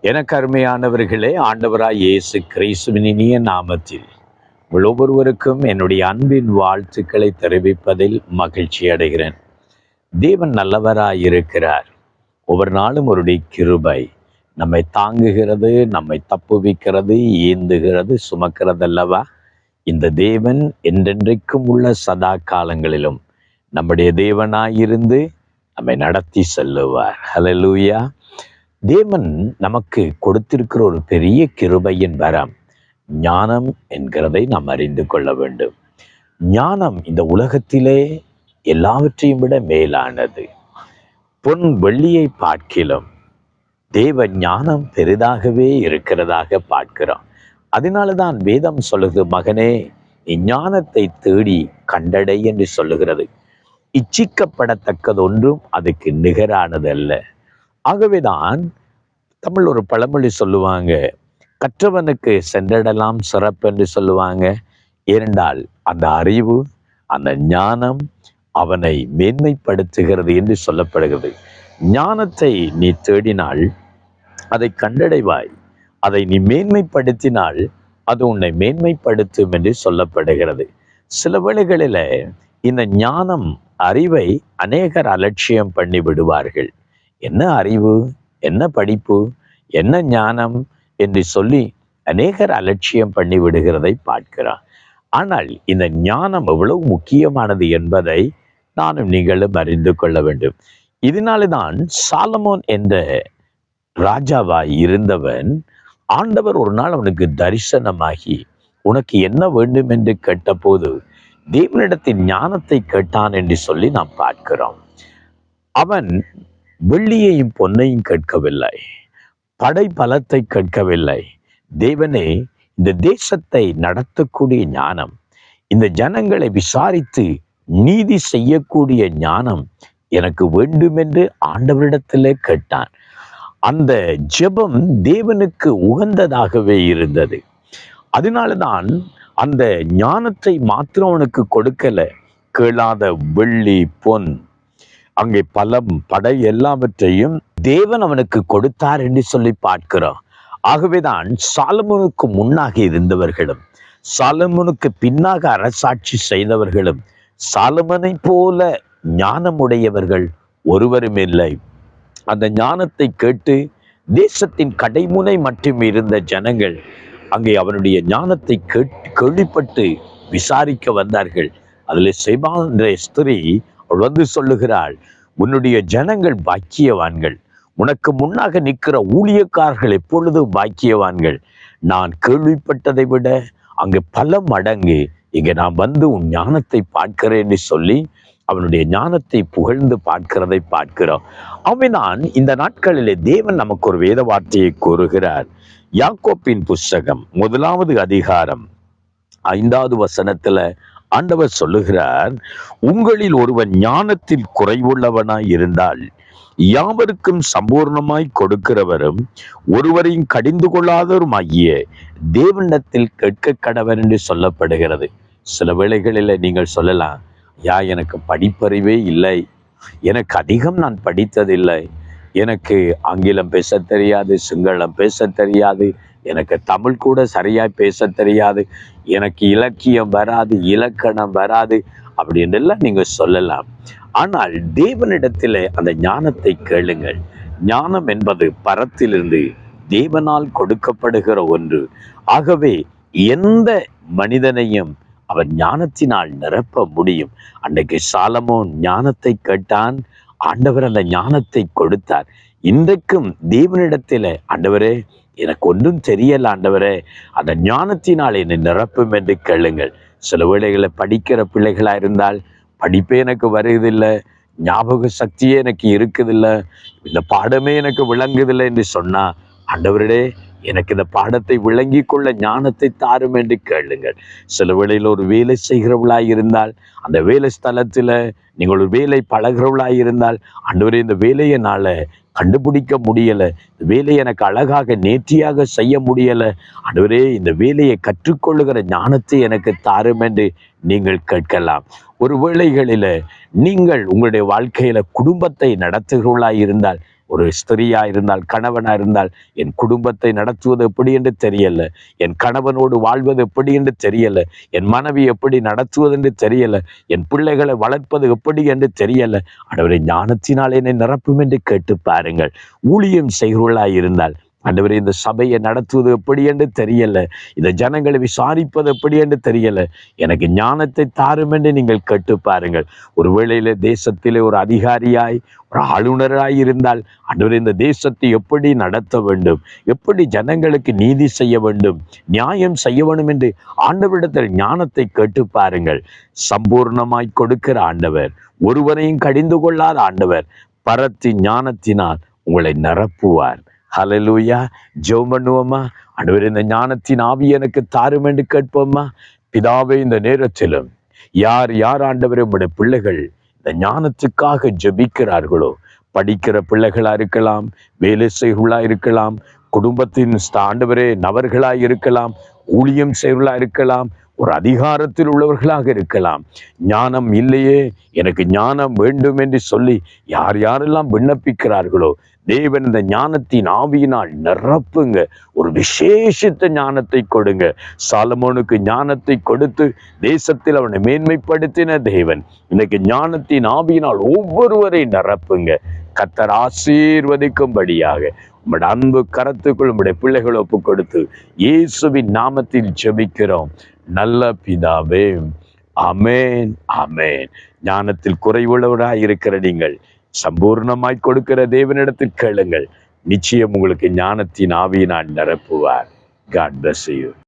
எனக்கு அருமையானவர்களே, ஆண்டவராய் இயேசு கிறிஸ்துவின் இனிய நாமத்தில் உங்கள் ஒவ்வொருவருக்கும் என்னுடைய அன்பின் வாழ்த்துக்களை தெரிவிப்பதில் மகிழ்ச்சி அடைகிறேன். தேவன் நல்லவராய் இருக்கிறார். ஒவ்வொரு நாளும் அவருடைய கிருபை நம்மை தாங்குகிறது, நம்மை தப்புவிக்கிறது, ஏந்துகிறது, சுமக்கிறதல்லவா. இந்த தேவன் என்றென்றைக்கும் உள்ள சதா காலங்களிலும் நம்முடைய தேவனாயிருந்து நம்மை நடத்தி செல்லுவார். ஹல்லேலூயா. தேவன் நமக்கு கொடுத்திருக்கிற ஒரு பெரிய கிருபையின் வரம் ஞானம் என்கிறதை நாம் அறிந்து கொள்ள வேண்டும். ஞானம் இந்த உலகத்திலே எல்லாவற்றையும் விட மேலானது. பொன் வெள்ளியை பார்க்கிலும் தேவ ஞானம் பெரிதாகவே இருக்கிறதாக பார்க்கிறோம். அதனாலதான் வேதம் சொல்லுது, மகனே நீ ஞானத்தை தேடி கண்டடை என்று சொல்லுகிறது. இச்சிக்கப்படத்தக்கது ஒன்றும் அதுக்கு நிகரானது அல்ல. ஆகவேதான் தமிழ் ஒரு பழமொழி சொல்லுவாங்க, கற்றவனுக்கு சென்றடலாம் சிறப்பு என்று சொல்லுவாங்க. ஏனென்றால் அந்த அறிவு, அந்த ஞானம் அவனை மேன்மைப்படுத்துகிறது என்று சொல்லப்படுகிறது. ஞானத்தை நீ தேடினால் அதை கண்டடைவாய், அதை நீ மேன்மைப்படுத்தினால் அது உன்னை மேன்மைப்படுத்தும் என்று சொல்லப்படுகிறது. சில வேளைகளில் இந்த ஞானம் அறிவை அநேகர் அலட்சியம் பண்ணி விடுவார்கள். என்ன அறிவு, என்ன படிப்பு, என்ன ஞானம் என்று சொல்லி அநேகர் அலட்சியம் பண்ணி விடுகிறதை பார்க்கிறான். ஆனால் இந்த ஞானம் எவ்வளவு முக்கியமானது என்பதை நானும் நீங்களும் அறிந்து கொள்ள வேண்டும். இதனால்தான் சாலமோன் என்ற ராஜாவாய் இருந்தவன், ஆண்டவர் ஒரு நாள் அவனுக்கு தரிசனமாகி உனக்கு என்ன வேண்டும் என்று கேட்டபோது தேவனிடத்தின் ஞானத்தை கேட்டான் என்று சொல்லி நாம் பார்க்கிறோம். அவன் வெள்ளியையும் பொன்னையும் கேட்கவில்லை, படை பலத்தை கேட்கவில்லை. தேவனே, இந்த தேசத்தை நடத்தக்கூடிய ஞானம், இந்த ஜனங்களை விசாரித்து நீதி செய்யக்கூடிய ஞானம் எனக்கு வேண்டும் என்று ஆண்டவரிடத்திலே கேட்டான். அந்த ஜெபம் தேவனுக்கு உகந்ததாகவே இருந்தது. அதனால்தான் அந்த ஞானத்தை மாத்திரம் அவனுக்கு கொடுக்கல, கேளாத வெள்ளி பொன், அங்கே பலம் படை எல்லாவற்றையும் தேவன் அவனுக்கு கொடுத்தார் என்று சொல்லி பார்க்கிறோம். ஆகவேதான் சாலமோனுக்கு முன்னாக இருந்தவர்களும் சாலமோனுக்கு பின்னாக அரசாட்சி செய்தவர்களும் சாலமோனை போல ஞானமுடையவர்கள் ஒருவரும் இல்லை. அந்த ஞானத்தை கேட்டு தேசத்தின் கடைமுனை மட்டும் இருந்த ஜனங்கள் அங்கே அவனுடைய ஞானத்தை கேள்விப்பட்டு விசாரிக்க வந்தார்கள். அதில் செபா என்ற ஸ்திரீ வந்து சொல்லுகிறாள், உன்னுடைய ஜனங்கள் பாக்கியவான்கள், உனக்கு முன்னாக நிற்கிற ஊழியக்காரர்கள் எப்பொழுதும் பாக்கியவான்கள். நான் கேள்விப்பட்டதை விட அங்கு பல மடங்கு இங்கே நான் வந்து உன் ஞானத்தை பார்க்கிறேன் என்று சொல்லி அவனுடைய ஞானத்தை புகழ்ந்து பார்க்கிறதை பார்க்கிறோம். அவன் இந்த நாட்களிலே தேவன் நமக்கு ஒரு வேத வார்த்தையை கூறுகிறார். யாக்கோப்பின் புஸ்தகம் 1 அதிகாரம் 5வது வசனத்துல ஆண்டவர் சொல்லுகிறார், உங்களில் ஒருவன் ஞானத்தில் குறைவுள்ளவனாய் இருந்தால் யாவருக்கும் சம்பூர்ணமாய் கொடுக்கிறவரும் ஒருவரையும் கடிந்து கொள்ளாதவரும் ஆகிய தேவனிடத்தில் கேட்க கடவர் என்று சொல்லப்படுகிறது. சில வேளைகளில் நீங்கள் சொல்லலாம், எனக்கு படிப்பறிவே இல்லை, எனக்கு அதிகம் நான் படித்ததில்லை, எனக்கு ஆங்கிலம் பேச தெரியாது, சிங்களம் பேச தெரியாது, எனக்கு தமிழ் கூட சரியாய் பேச தெரியாது, எனக்கு இலக்கியம் வராது, இலக்கணம் வராது அப்படின்றெல்லாம் நீங்க சொல்லலாம். ஆனால் தேவனிடத்தில் அந்த ஞானத்தை கேளுங்கள். ஞானம் என்பது பரத்திலிருந்து தேவனால் கொடுக்கப்படுகிற ஒன்று. ஆகவே எந்த மனிதனையும் அவன் ஞானத்தினால் நிரப்ப முடியும். அன்றைக்கு சாலமோன் ஞானத்தை கேட்டான், ஆண்டவர் அந்த ஞானத்தை கொடுத்தார். இன்றைக்கும் தேவனிடத்தில், ஆண்டவரே எனக்கு ஒன்றும் தெரியல ஆண்டவரே, அந்த ஞானத்தினால் என்னை நிரப்பும் என்று கேளுங்கள். சில வேளைகளை படிக்கிற பிள்ளைகளாக இருந்தால் படிப்பே எனக்கு வருவதில்லை, ஞாபக சக்தியே எனக்கு இருக்குதில்லை, இந்த பாடமே எனக்கு விளங்குதில்லை என்று சொன்னா, ஆண்டவரே எனக்கு இந்த பாடத்தை விளங்கி கொள்ள ஞானத்தை தாரும் என்று கேளுங்கள். சில வேளையில் ஒரு வேலை செய்கிறவளாய் இருந்தால், அந்த வேலை ஸ்தலத்தில் நீங்கள் ஒரு வேலை பழகிறவளாய் இருந்தால், ஆண்டவரே இந்த வேலையை என்னால் கண்டுபிடிக்க முடியலை, இந்த வேலையை எனக்கு அழகாக நேர்த்தியாக செய்ய முடியலை, ஆண்டவரே இந்த வேலையை கற்றுக்கொள்ளுகிற ஞானத்தை எனக்கு தாரும் என்று நீங்கள் கேட்கலாம். ஒரு வேளைகளில் நீங்கள் உங்களுடைய வாழ்க்கையில குடும்பத்தை நடத்துகிறவர்களாய் இருந்தால் ஒரு ஸ்திரீயா இருந்தால், கணவனா இருந்தால், என் குடும்பத்தை நடத்துவது எப்படி என்று தெரியல, என் கணவனோடு வாழ்வது எப்படி என்று தெரியல, என் மனைவி எப்படி நடத்துவது என்று தெரியல, என் பிள்ளைகளை வளர்ப்பது எப்படி என்று தெரியல, ஆண்டவரே ஞானத்தினால் என்னை நிரப்பும் என்று கேட்டு பாருங்கள். ஊழியம் செய்கிறவர்களாய் இருந்தால், ஆண்டவரே இந்த சபையை நடத்துவது எப்படி என்று தெரியல, இந்த ஜனங்களை விசாரிப்பது எப்படி என்று தெரியல, எனக்கு ஞானத்தை தாரும் என்று நீங்கள் கேட்டு பாருங்கள். ஒரு வேளையில தேசத்திலே ஒரு அதிகாரியாய், ஒரு ஆளுநராய் இருந்தால், ஆண்டவரே இந்த தேசத்தை எப்படி நடத்த வேண்டும், எப்படி ஜனங்களுக்கு நீதி செய்ய வேண்டும், நியாயம் செய்ய வேண்டும் என்று ஆண்டவரிடத்தில் ஞானத்தை கேட்டு பாருங்கள். சம்பூர்ணமாய் கொடுக்கிற ஆண்டவர், ஒருவரையும் கடிந்து கொள்ளாத ஆண்டவர் பரத்தி ஞானத்தினால் உங்களை நிரப்புவார். ஹல்லேலூயா. ஜெபம் பண்ணுவோமா? ஆண்டவரே இந்த ஞானத்தின் ஆவி எனக்கு தாரும் என்று கேட்போமா? பிதாவே, இந்த நேரத்திலும் யார் யார் ஆண்டவரே உம்முடைய பிள்ளைகள் இந்த ஞானத்துக்காக ஜெபிக்கிறார்களோ, படிக்கிற பிள்ளைகளா இருக்கலாம், வேலை செய்களா இருக்கலாம், குடும்பத்தின் ஆண்டவரே நபர்களாய் இருக்கலாம், ஊழியம் செய்வர்களா இருக்கலாம், ஒரு அதிகாரத்தில் உள்ளவர்களாக இருக்கலாம், ஞானம் இல்லையே, எனக்கு ஞானம் வேண்டும் என்று சொல்லி யார் யாரெல்லாம் விண்ணப்பிக்கிறார்களோ, தேவன் இந்த ஞானத்தின் ஆவியினால் நிரப்புங்க. ஒரு விசேஷித்த ஞானத்தை கொடுங்க. சாலமோனுக்கு ஞானத்தை கொடுத்து தேசத்தில் அவனை மேன்மைப்படுத்தின தேவன் இன்னைக்கு ஞானத்தின் ஆவியினால் ஒவ்வொருவரை நிரப்புங்க. கர்த்தர் ஆசீர்வதிக்கும்படியாக உம்முடைய அன்பு கரத்துக்குள் உம்முடைய பிள்ளைகளை ஒப்பு கொடுத்து இயேசுவின் நாமத்தில் ஜெபிக்கிறோம் நல்ல பிதாவே. ஆமென், ஆமென். ஞானத்தில் குறைவுள்ளவராய் இருக்கிற நீங்கள் சம்பூர்ணமாய் கொடுக்கிற தேவனிடத்தில் கேளுங்கள். நிச்சயம் உங்களுக்கு ஞானத்தின் ஆவியினால் நிரப்புவார். God bless you.